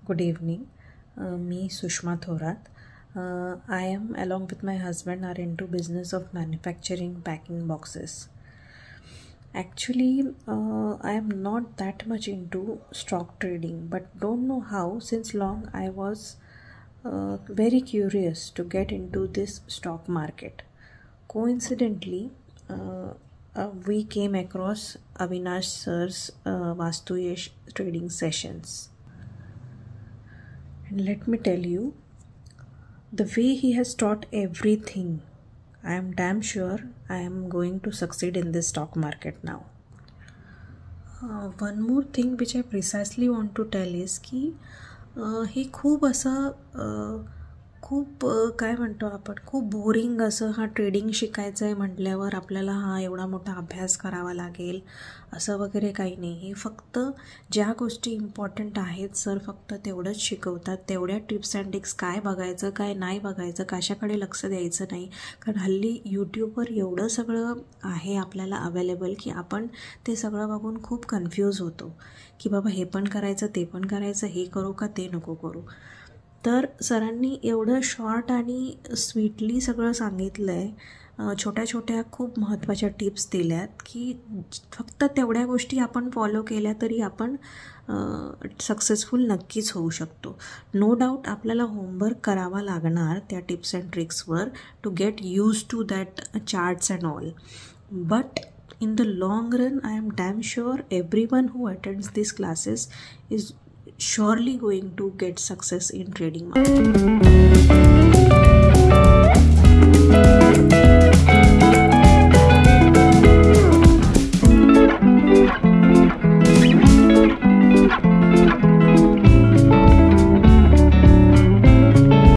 Good evening. Me Sushma Thorat. I am along with my husband are into business of manufacturing packing boxes. Actually, I am not that much into stock trading, but don't know how. Since long I was very curious to get into this stock market. Coincidentally, we came across Avinash sir's Vastu Yesh trading sessions. And let me tell you, the way he has taught everything, I am damn sure I am going to succeed in this stock market now. One more thing which I precisely want to tell is की हे खूप असं काय म्हणतो आपण खूप boring असं हा ट्रेडिंग शिकायचं आहे म्हटल्यावर आपल्याला हा एवढा मोठा अभ्यास करावा लागेल असं वगैरे काही नाही. हे फक्त ज्या गोष्टी इम्पॉर्टंट आहेत सर फक्त तेवढंच शिकवतात. तेवढ्या टिप्स अँड ट्रिक्स काय बघायचं काय नाही बघायचं कशाकडे लक्ष द्यायचं नाही. कारण हल्ली यूट्यूबवर एवढं सगळं आहे आपल्याला अवेलेबल की आपण ते सगळं बघून खूप कन्फ्यूज होतो की बाबा हे पण करायचं ते पण करायचं हे करू का ते नको करू. तर सरांनी एवढं शॉर्ट आणि स्वीटली सगळं सांगितलं आहे. छोट्या छोट्या खूप महत्त्वाच्या टिप्स दिल्यात की फक्त तेवढ्या गोष्टी आपण फॉलो केल्या तरी आपण सक्सेसफुल नक्कीच होऊ शकतो. नो डाऊट आपल्याला होमवर्क करावा लागणार त्या टिप्स अँड ट्रिक्सवर to get use to that charts and all. But in the long run, I am damn sure everyone who attends these classes is surely going to get success in trading market.